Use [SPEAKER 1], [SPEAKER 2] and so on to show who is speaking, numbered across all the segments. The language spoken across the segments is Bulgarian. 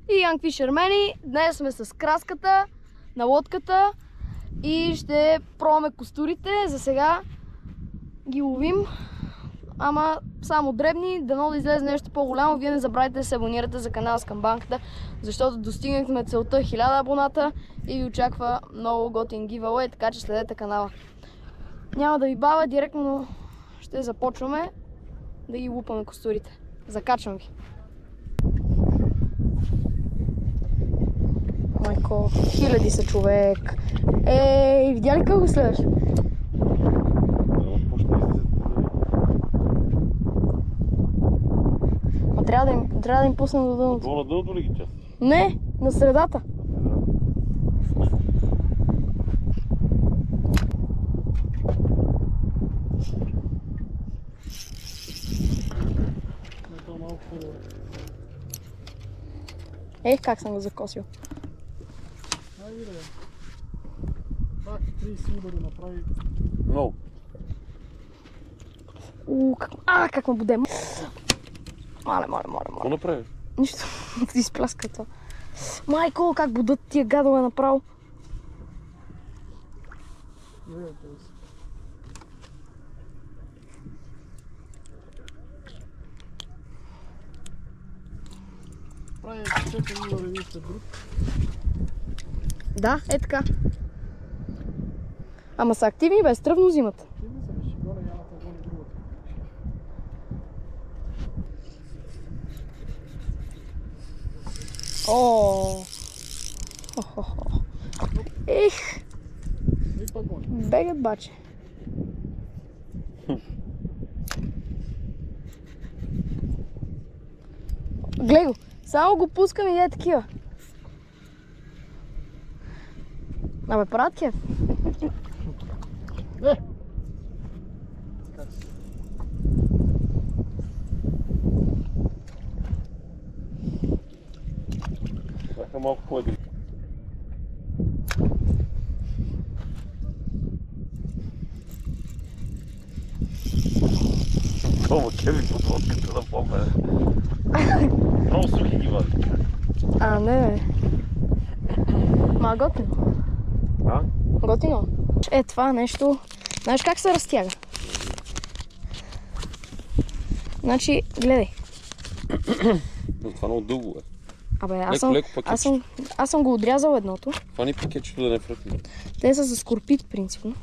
[SPEAKER 1] И Young Fisherman, днес сме с краската на лодката и ще пробваме костурите. За сега ги ловим, ама само дребни, дано да излезе нещо по-голямо. Вие не забравяйте да се абонирате за канала с камбанката, защото достигнахме целта 1000 абоната и ви очаква много готин giveaway, така че следете канала. Няма да ви бавя, директно ще започваме да ги лупаме костурите. Закачвам ви. Майко, хиляди са човек. Ей, видя ли как го следваш? Трябва да им пуснем до дъното.
[SPEAKER 2] Това на дъното ли ги част?
[SPEAKER 1] Не, на средата. Ех, как съм го закосил.
[SPEAKER 3] Айде, бе. Пак 30 удари направи.
[SPEAKER 2] Много.
[SPEAKER 1] Как ме боде. Мале.
[SPEAKER 2] Какво направи?
[SPEAKER 1] Нищо, ти изпляска това. Майко, как будат тия гадове направо.
[SPEAKER 3] Прави 4 удари един след друг.
[SPEAKER 1] Да, е така. Ама са активни, бе, стръвно взимат.
[SPEAKER 3] Активни са, виж, горе ямата гони другата.
[SPEAKER 1] Ех,
[SPEAKER 3] И пак гони.
[SPEAKER 1] бегат баче. Гледай го, само го пускам и е такива. Абе, правят кеф.
[SPEAKER 3] Как си?
[SPEAKER 2] Бяха малко по-егри. Това кеви под лодката да помня. Много сухи ги вади.
[SPEAKER 1] Не. Ма готино.
[SPEAKER 2] А?
[SPEAKER 1] Готино. Е, това нещо. Знаеш как се разтяга? Значи, гледай.
[SPEAKER 2] Но това много дълго е.
[SPEAKER 1] Абе,
[SPEAKER 2] Леко пакетче.
[SPEAKER 1] аз съм го отрязал едното.
[SPEAKER 2] Това ни пакетчето да не фръкне.
[SPEAKER 1] Те са за скорпит, принципно.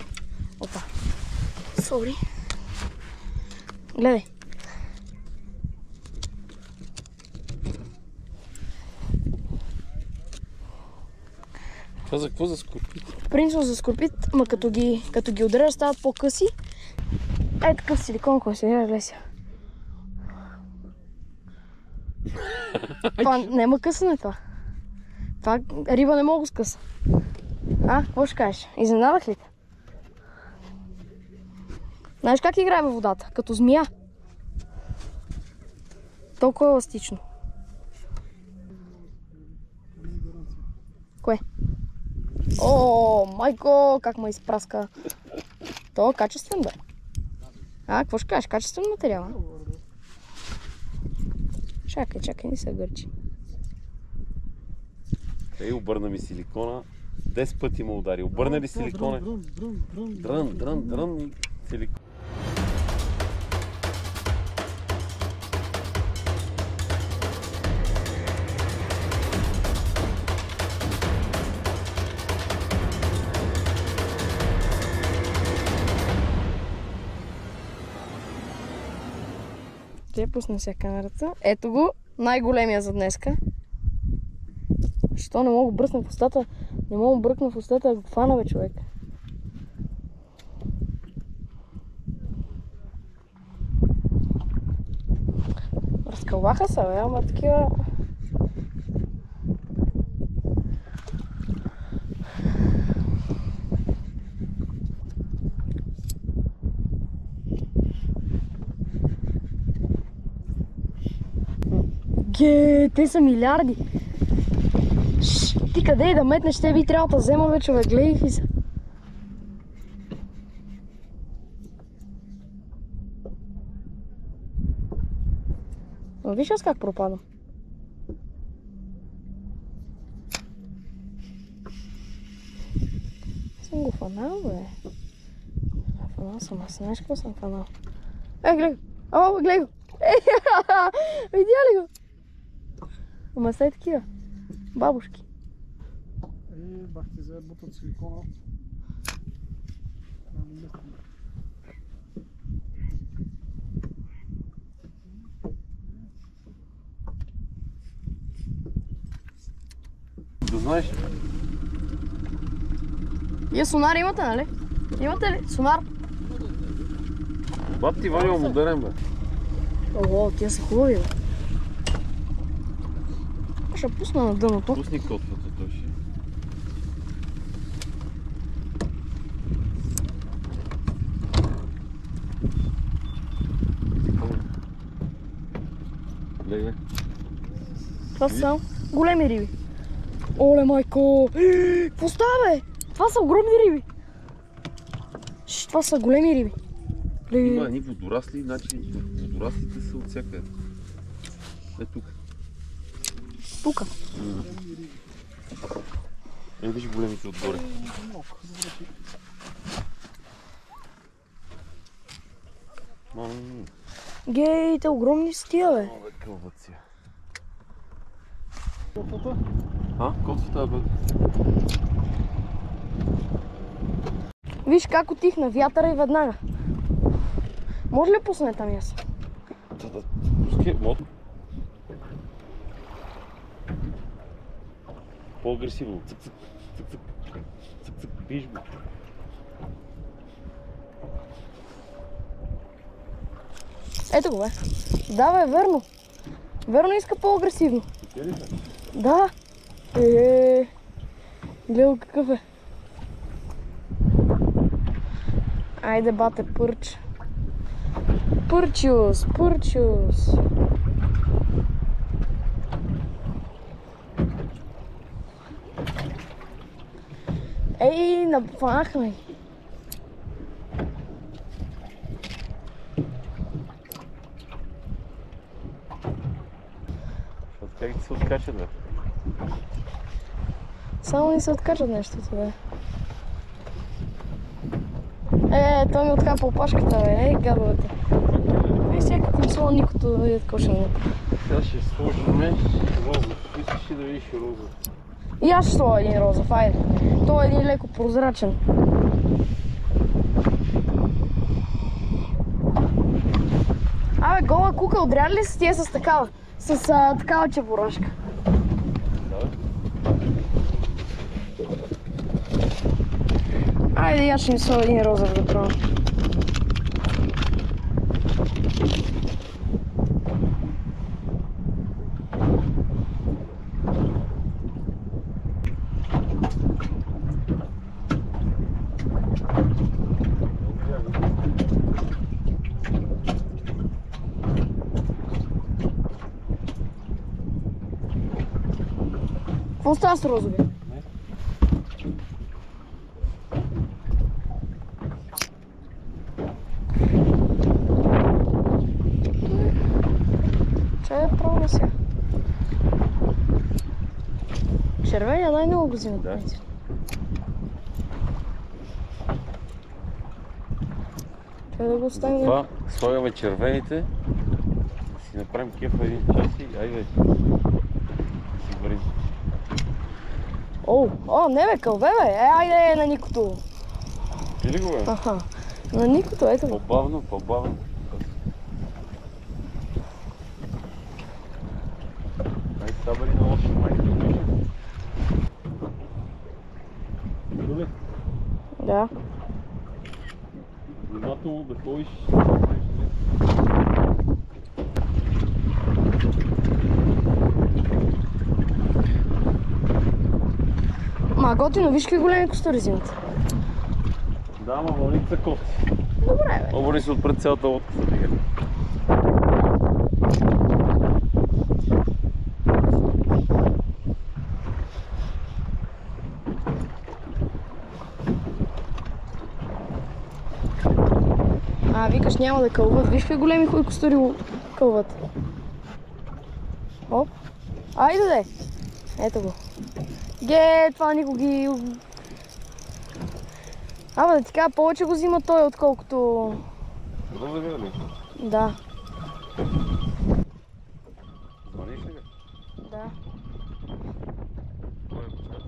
[SPEAKER 1] Опа. Сори. Гледай.
[SPEAKER 2] Това за какво? За скорпит?
[SPEAKER 1] Принципно за скорпит, ма като ги удряш стават по-къси. Е, такъв силикон, който се гледа, Леся. Това няма късане това. Това риба не мога да скъса. Какво ще кажеш? Изненадах ли те? Знаеш как играе във водата? Като змия. Толкова еластично. Кое? Майко, как ме изпраска. То е качествен, бе. Какво ще кажеш? Качествен материал, а? Чакай, не се гърчи.
[SPEAKER 2] Ей, обърна ми силикона. 10 пъти ме удари. Обърна ли силикона? Дрън и силикон.
[SPEAKER 1] Ще пусна сега камерата. Ето го, най-големия за днеска. Що не мога да бръсна в устата? Не мога да бръкна в устата, да го фана, бе, човек. Разкълваха се, бе, ама такива... Те са милиарди. Ти къде и да метнеш, те би трябва да взема, бе, човек, гледай и са. Виж аз как пропадам. съм го фанал, бе. Фанал съм, аз знаеш какво съм фанал. Гледай го! О, гледай го! Видя ли го? Ама са и такива. Бабушки.
[SPEAKER 3] Бах ти взе бут от силикона.
[SPEAKER 2] Да знаеш.
[SPEAKER 1] Вие сонар имате, нали? Имате ли? Сонар?
[SPEAKER 2] Баб ти Ваня модерен, бе.
[SPEAKER 1] Ого, тия са хубави, бе. Ще пусна на дъното.
[SPEAKER 2] Пусни котвата, той ще. Гледай.
[SPEAKER 1] Това са само големи риби. Оле, майко! Какво става, бе? Това са огромни риби. Това са големи риби.
[SPEAKER 2] Има едни водорасли, значи водораслите са от всякъде. Е тук.
[SPEAKER 1] Тука.
[SPEAKER 2] Виж големите отгоре.
[SPEAKER 1] Гей, те огромни са тия, бе.
[SPEAKER 2] О, бе, кълвация.
[SPEAKER 3] Котвата?
[SPEAKER 2] Котвата, бе.
[SPEAKER 1] Виж как отихна вятъра и веднага. Може ли пусне там аз?
[SPEAKER 2] Пускай, мото. По-агресивно. Цък-цък. Цък-цък. Цък-цък. Виж го.
[SPEAKER 1] Ето го, бе. Да, бе, верно. Верно иска по-агресивно. Да. Гледай какъв е. Айде, бате, пърч. Пърчус, пърчус. Ей, напахме.
[SPEAKER 2] Как ти се откачат, бе?
[SPEAKER 1] Само ни се откачат нещо, бе. Той ми откапа опашката, бе. Гадовете. Всяка им слова никото е откошено.
[SPEAKER 2] Сега ще сложим розов. Искаш ли да видиш розов?
[SPEAKER 1] И аз ще сложа един розов, айде. Той е един леко прозрачен. Абе, гола кука, отряли ли са тия с такава? С такава чебурашка. Айде, аз ще ми сложа един розов да пробвам. Какво става с розови? Чай да пробваме сега. Червения най-много го взимат.
[SPEAKER 2] Да.
[SPEAKER 1] Трябва да го оставим.
[SPEAKER 2] Затова слагаме червените. Да си направим кефа един час и айде. Си варим.
[SPEAKER 1] О, не бе, кълве бе, айде на никото.
[SPEAKER 2] Ти ли го бе?
[SPEAKER 1] Аха, на никото, ето го.
[SPEAKER 2] По-бавно, по-бавно. Ай, табъри на лошо, майка. Добре.
[SPEAKER 1] Да.
[SPEAKER 2] Внимателно да ходиш.
[SPEAKER 1] Ма готино, виж какви големи костури взимат.
[SPEAKER 2] Да, ама вълните са кофти.
[SPEAKER 1] Добре бе.
[SPEAKER 2] Обърни се отпред цялата лодка са тега.
[SPEAKER 1] Викаш няма да кълват. Виж какви големи хуй костури кълват. Оп. Айде де. Ето го. Това никога ги... Абе, да ти кажа, повече го взима той, отколкото...
[SPEAKER 2] Розовия ли?
[SPEAKER 1] Да.
[SPEAKER 2] Звъниш ли?
[SPEAKER 1] Да.
[SPEAKER 2] Кой е почат?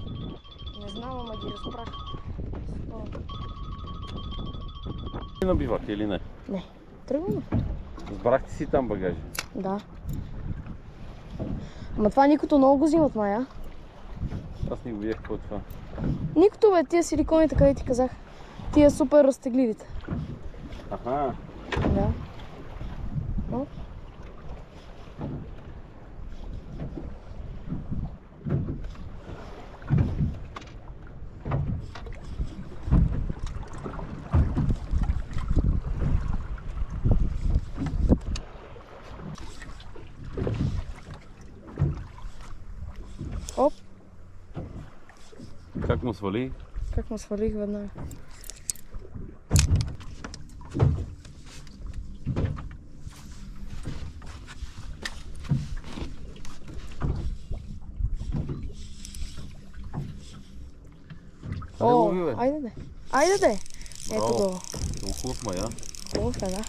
[SPEAKER 1] Не знам, ама ги разпрах.
[SPEAKER 2] На бивак или не?
[SPEAKER 1] Не. Тръгваме.
[SPEAKER 2] Разбрахте си там багажи.
[SPEAKER 1] Да. Ама това никото много го взимат, мая.
[SPEAKER 2] Аз не го видях какво е това.
[SPEAKER 1] Никото, бе, тия силиконите, къде ти казах. Тия супер разтегливите.
[SPEAKER 2] Аха.
[SPEAKER 1] Да. О. Оп,
[SPEAKER 2] Как му свали?
[SPEAKER 1] как му свалих веднага. О,
[SPEAKER 2] лови, бе.
[SPEAKER 1] айде де. Айде де. Ето
[SPEAKER 2] Браво.
[SPEAKER 1] го.
[SPEAKER 2] Много хубав мая.
[SPEAKER 1] Хубав е, да.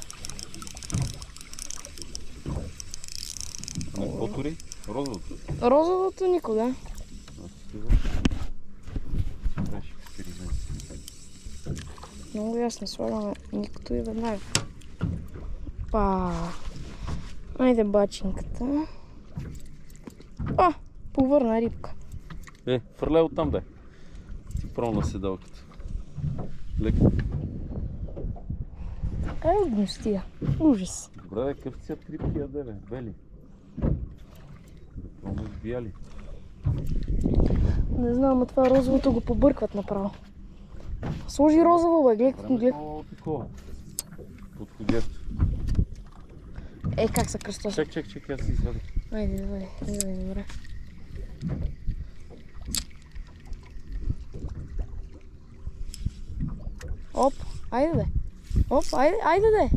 [SPEAKER 2] Ами какво тури? Розовото.
[SPEAKER 1] Розовото никога.
[SPEAKER 2] Беше експеримент.
[SPEAKER 1] Много ясно слагаме никото и веднага. Па. Айде бачинката. А, повърна рибка.
[SPEAKER 2] Фърляй оттам дай. Ти право на седалката. Леко.
[SPEAKER 1] Гностия. Ужас.
[SPEAKER 2] Добре, бе, къв цвят рибки яде, бе? Бели. Да пробваме с бяли.
[SPEAKER 1] Не знам, а това розовото го побъркват направо. Сложи розово, бе, гледай.
[SPEAKER 2] Време много такова. Подходящо.
[SPEAKER 1] Как са кръстоси.
[SPEAKER 2] Чек, аз си извадих.
[SPEAKER 1] Айде, добре. Оп, айде де. Оп, айде де.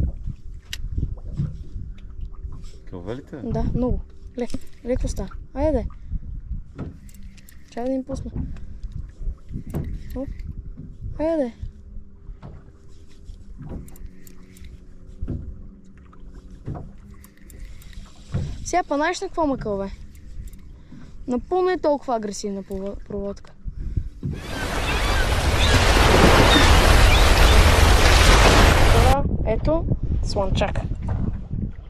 [SPEAKER 2] Кълвелите?
[SPEAKER 1] Да, много. Гледай какво става. Айде де. Чай да им пусна. Оп, айде де. Сега па знаеш на какво ме кълве? Напълно е толкова агресивна проводка. Това, ето, слънчак.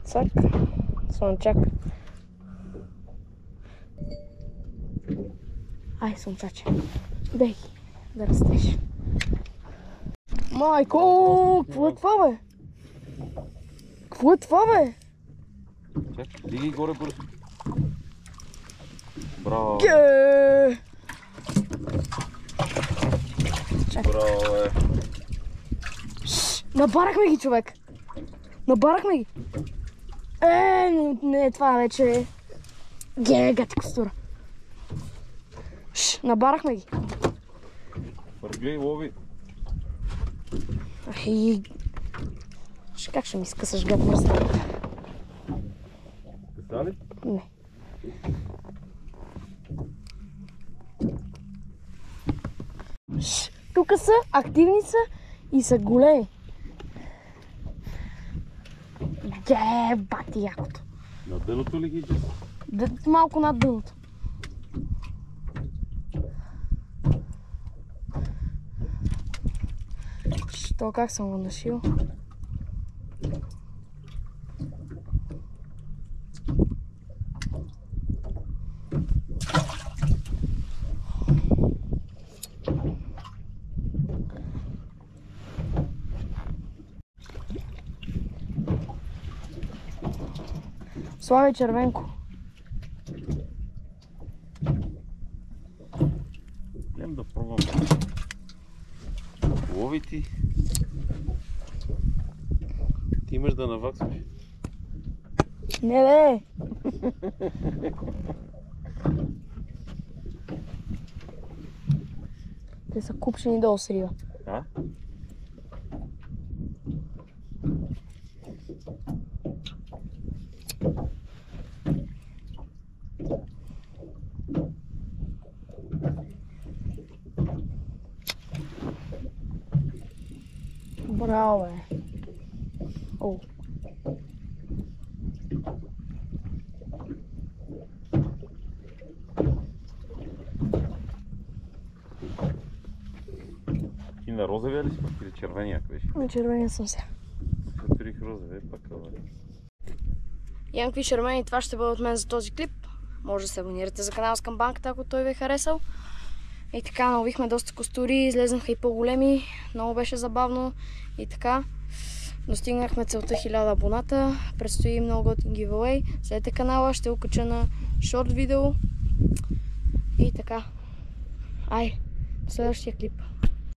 [SPEAKER 1] Цак, слънчак. Ай, слънчаче. Дай ги, да растеш. Майко, какво е това, бе? Какво е това, бе?
[SPEAKER 2] Чак, диги горе бързо. Браво. Браво, бе.
[SPEAKER 1] Набарахме ги, човек. Набарахме ги. Не, това вече е гати костура. Набарахме ги.
[SPEAKER 2] Въргай, лови.
[SPEAKER 1] Как ще ми скъсаш гад мръсната?
[SPEAKER 2] Къса ли?
[SPEAKER 1] Не. Тук са, активни са и са големи. Бати якото.
[SPEAKER 2] На дъното ли ги иде?
[SPEAKER 1] Малко над дъното. Що, как съм го нашил? Слагай червенко.
[SPEAKER 2] Идем да пробвам. Лови ти. Ти имаш да наваксваш.
[SPEAKER 1] Не, бе! Те са купшени долу с риба.
[SPEAKER 2] А?
[SPEAKER 1] Браво, бе. О.
[SPEAKER 2] И на розовия ли си пак или червения беше?
[SPEAKER 1] На червения съм се.
[SPEAKER 2] Футурих розовия, пак
[SPEAKER 1] Имам какви червени, това ще бъде от мен за този клип. Може да се абонирате за канала с камбанката, ако той ви е харесал. И така, наловихме доста костури, излезнаха и по-големи. Много беше забавно. И така, достигнахме целта 1000 абоната. Предстои много готин giveaway. Следете канала, ще го кача на шорт видео. И така. Ай, следващия клип.